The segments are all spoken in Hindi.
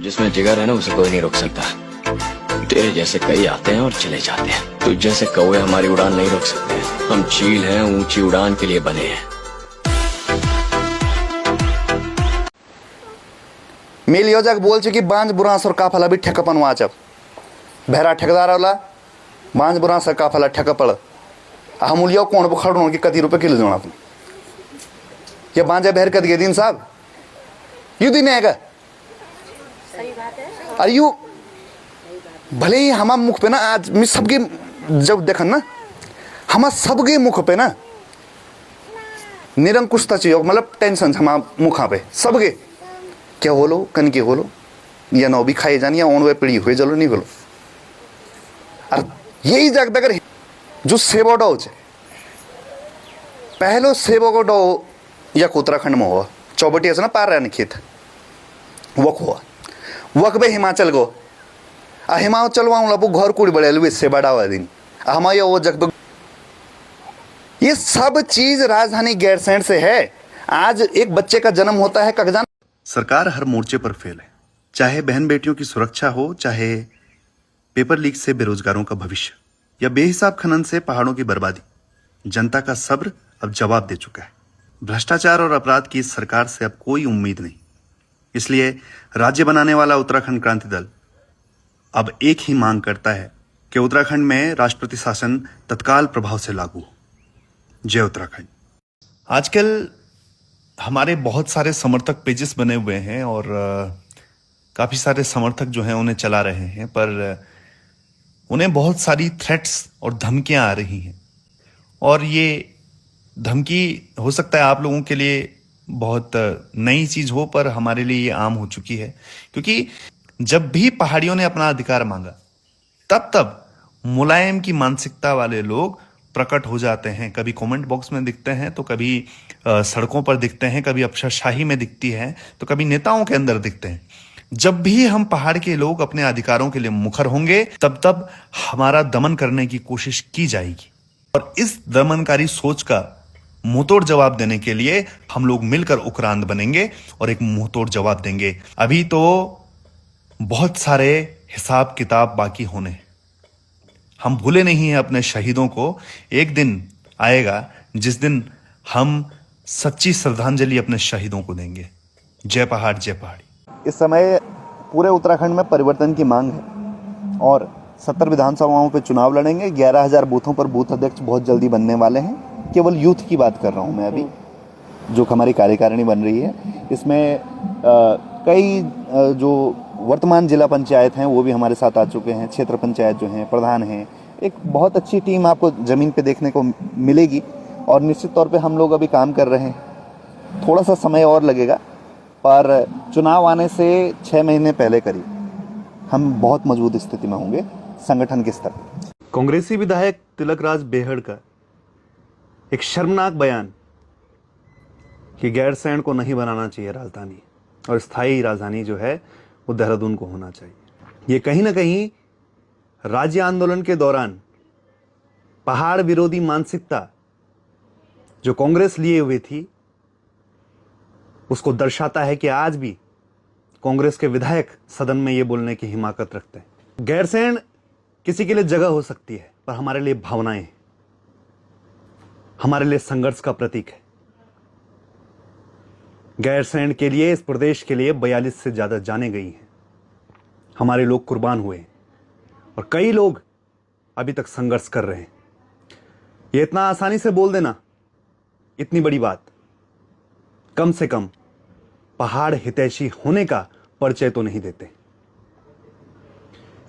जिसमें जिगर है ना उसे कोई नहीं रोक सकता। तेरे जैसे कई आते हैं और चले जाते हैं, तुझ जैसे कौवे हमारी उड़ान नहीं रोक सकते। हम चील हैं, ऊंची उड़ान के लिए बने हैं। मिल योजक बोल कि बांझ बुरांस और काफला भी ठेका पनवा जब बहरा ठेकेदार वाला बांझ बुरांस और काफला ठेका पड़ हमूलिया कौन को खड़ो कि कति रुपए किलो जोना ये बांझा बहर कद गए दिन साहब यू दिन आएगा। अरे यू भले ही हमारे मुख पे ना आज मैं सबके जब देखन ना हमारे सबके मुख पे ना निरंकुशता चाहिए, मतलब टेंशन हमारे मुखा पे सबके क्या होलो कन के होलो या नौ भी खाए जानी या ओन पीढ़ी हुए चलो नहीं बोलो। और यही जगत अगर जो सेबो डो पहलो सेबो को डो या उत्तराखंड में हुआ चौबटी ना पार रहा खेत वक हुआ वक बे हिमाचल गो हिमाचल वहाँ लपू घर कुड़ी बड़े से बड़ा हुआ दिन हमारे वो जग ये सब चीज राजधानी गैरसैंण से है। आज एक बच्चे का जन्म होता है कगजान। सरकार हर मोर्चे पर फेल है, चाहे बहन बेटियों की सुरक्षा हो, चाहे पेपर लीक से बेरोजगारों का भविष्य या बेहिसाब खनन से पहाड़ों की बर्बादी। जनता का सब्र अब जवाब दे चुका है। भ्रष्टाचार और अपराध की इस सरकार से अब कोई उम्मीद नहीं। इसलिए राज्य बनाने वाला उत्तराखंड क्रांति दल अब एक ही मांग करता है कि उत्तराखंड में राष्ट्रपति शासन तत्काल प्रभाव से लागू हो। जय उत्तराखंड। आजकल हमारे बहुत सारे समर्थक पेजेस बने हुए हैं और काफ़ी सारे समर्थक जो हैं उन्हें चला रहे हैं, पर उन्हें बहुत सारी थ्रेट्स और धमकियां आ रही हैं। और ये धमकी हो सकता है आप लोगों के लिए बहुत नई चीज़ हो, पर हमारे लिए ये आम हो चुकी है। क्योंकि जब भी पहाड़ियों ने अपना अधिकार मांगा तब तब मुलायम की मानसिकता वाले लोग प्रकट हो जाते हैं। कभी कमेंट बॉक्स में दिखते हैं, तो कभी सड़कों पर दिखते हैं, कभी अफसरशाही में दिखती है, तो कभी नेताओं के अंदर दिखते हैं। जब भी हम पहाड़ के लोग अपने अधिकारों के लिए मुखर होंगे तब तब हमारा दमन करने की कोशिश की जाएगी। और इस दमनकारी सोच का मुंहतोड़ जवाब देने के लिए हम लोग मिलकर उक्रांद बनेंगे और एक मुंहतोड़ जवाब देंगे। अभी तो बहुत सारे हिसाब किताब बाकी होने हैं। हम भूले नहीं हैं अपने शहीदों को। एक दिन आएगा जिस दिन हम सच्ची श्रद्धांजलि अपने शहीदों को देंगे। जय पहाड़ जय पहाड़ी। इस समय पूरे उत्तराखंड में परिवर्तन की मांग है और 70 विधानसभाओं पे चुनाव लड़ेंगे। 11,000 बूथों पर बूथ अध्यक्ष बहुत जल्दी बनने वाले हैं। केवल यूथ की बात कर रहा हूँ मैं अभी, जो हमारी कार्यकारिणी बन रही है। इसमें कई जो वर्तमान जिला पंचायत हैं वो भी हमारे साथ आ चुके हैं, क्षेत्र पंचायत जो हैं, प्रधान हैं। एक बहुत अच्छी टीम आपको ज़मीन पे देखने को मिलेगी और निश्चित तौर पे हम लोग अभी काम कर रहे हैं। थोड़ा सा समय और लगेगा, पर चुनाव आने से 6 महीने पहले करीब हम बहुत मजबूत स्थिति में होंगे संगठन के स्तर पर। कांग्रेसी विधायक तिलकराज बेहड़ का एक शर्मनाक बयान कि गैरसैंण को नहीं बनाना चाहिए राजधानी और स्थायी राजधानी जो है वो देहरादून को होना चाहिए। ये कहीं ना कहीं राज्य आंदोलन के दौरान पहाड़ विरोधी मानसिकता जो कांग्रेस लिए हुई थी उसको दर्शाता है कि आज भी कांग्रेस के विधायक सदन में ये बोलने की हिमाकत रखते हैं। गैरसैंण किसी के लिए जगह हो सकती है, पर हमारे लिए भावनाएं हैं, हमारे लिए संघर्ष का प्रतीक है। गैरसैंण के लिए, इस प्रदेश के लिए 42 से ज्यादा जाने गई हैं। हमारे लोग कुर्बान हुए और कई लोग अभी तक संघर्ष कर रहे हैं। ये इतना आसानी से बोल देना इतनी बड़ी बात, कम से कम पहाड़ हितैषी होने का परिचय तो नहीं देते।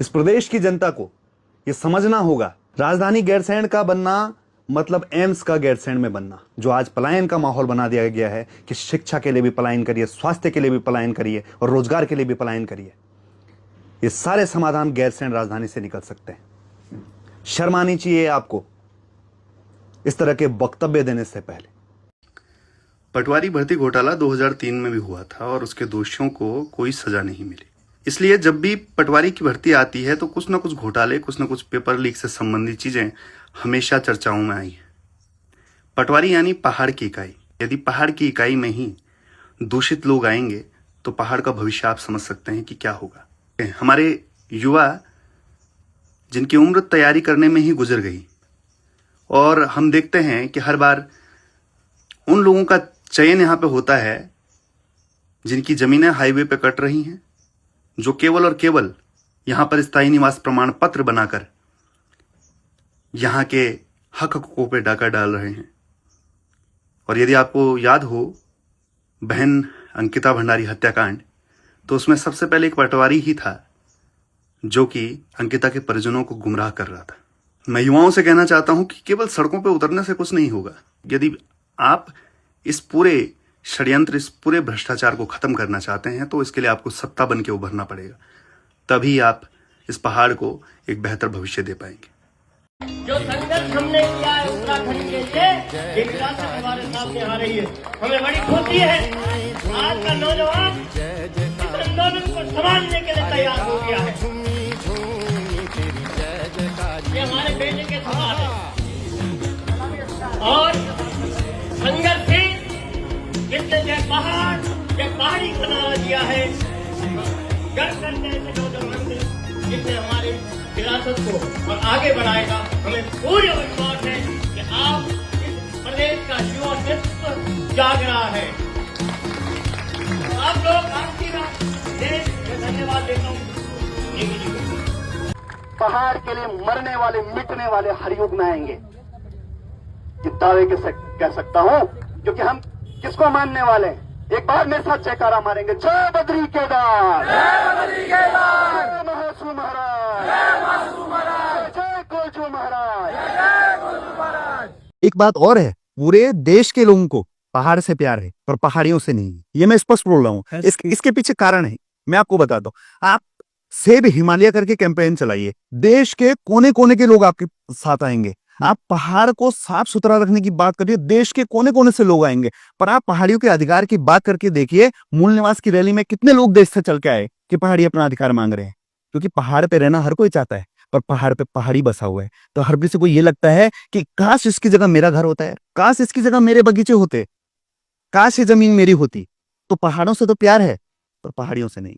इस प्रदेश की जनता को यह समझना होगा, राजधानी गैरसैंण का बनना मतलब एम्स का गैरसैंण में बनना, जो आज पलायन का माहौल बना दिया गया है कि शिक्षा के लिए भी पलायन करिए, स्वास्थ्य के लिए भी पलायन करिए और रोजगार के लिए भी पलायन करिए। ये सारे समाधान गैरसैंण राजधानी से निकल सकते हैं। शर्म आनी चाहिए आपको इस तरह के वक्तव्य देने से पहले। पटवारी भर्ती घोटाला 2003 में भी हुआ था और उसके दोषियों को कोई सजा नहीं मिली। इसलिए जब भी पटवारी की भर्ती आती है तो कुछ ना कुछ घोटाले, कुछ ना कुछ पेपर लीक से संबंधित चीजें हमेशा चर्चाओं में आई है। पटवारी यानी पहाड़ की इकाई। यदि पहाड़ की इकाई में ही दूषित लोग आएंगे तो पहाड़ का भविष्य आप समझ सकते हैं कि क्या होगा। हमारे युवा जिनकी उम्र तैयारी करने में ही गुजर गई, और हम देखते हैं कि हर बार उन लोगों का चयन यहां पे होता है जिनकी जमीनें हाईवे पे कट रही हैं, जो केवल और केवल यहां पर स्थायी निवास प्रमाण पत्र बनाकर यहां के हक हकों पे डाका डाल रहे हैं। और यदि आपको याद हो बहन अंकिता भंडारी हत्याकांड, तो उसमें सबसे पहले एक पटवारी ही था जो कि अंकिता के परिजनों को गुमराह कर रहा था। मैं युवाओं से कहना चाहता हूं कि केवल सड़कों पर उतरने से कुछ नहीं होगा। यदि आप इस पूरे षड्यंत्र, इस पूरे भ्रष्टाचार को खत्म करना चाहते हैं, तो इसके लिए आपको सत्ता बन के उभरना पड़ेगा। तभी आप इस पहाड़ को एक बेहतर भविष्य दे पाएंगे। जो संघर्ष हमने किया है उत्तराखंड के लिए, ये विरासत हमारे सामने आ रही है। हमें बड़ी खुशी है आज का नौजवान इस आंदोलन को संभालने के लिए तैयार हो गया है। ये हमारे बेटे के सवाल है और संघर्ष से जिसने पहाड़ी का नारा दिया है, गर्व करते हैं नौजवान से जिसने हमारी विरासत को और आगे बढ़ाएगा। हमें पूरी विश्वास है कि आप इस प्रदेश का युवा नेतृत्व जाग रहा है। आप लोग आपकी देश में धन्यवाद देता हूँ। पहाड़ के लिए मरने वाले, मिटने वाले हर युग में आएंगे, ये दावे के कह सकता हूं, क्योंकि हम किसको मानने वाले हैं। एक बार मेरे साथ जयकारा मारेंगे, जय बद्री केदार, जय बद्री केदार, जय महासू महाराज, जय महासू महाराज, जय गोलजू महाराज, जय गोलजू महाराज। एक बात और है, पूरे देश के लोगों को पहाड़ से प्यार है पर पहाड़ियों से नहीं। ये मैं स्पष्ट बोल रहा हूँ। इसके पीछे कारण है, मैं आपको बताता हूँ। आप सेब हिमालय करके कैंपेन चलाइए, देश के कोने कोने के लोग आपके साथ आएंगे। आप पहाड़ को साफ सुथरा रखने की बात करिए, देश के कोने कोने से लोग आएंगे। पर आप पहाड़ियों के अधिकार की बात करके देखिए, मूल निवास की रैली में कितने लोग देश से चल के आए कि पहाड़ी अपना अधिकार मांग रहे हैं। क्योंकि पहाड़ पे रहना हर कोई चाहता है, पर पहाड़ पे पहाड़ी बसा हुआ है। तो हर किसी को ये लगता है कि काश इसकी जगह मेरा घर होता है, काश इसकी जगह मेरे बगीचे होते, काश ये जमीन मेरी होती। तो पहाड़ों से तो प्यार है पर पहाड़ियों से नहीं।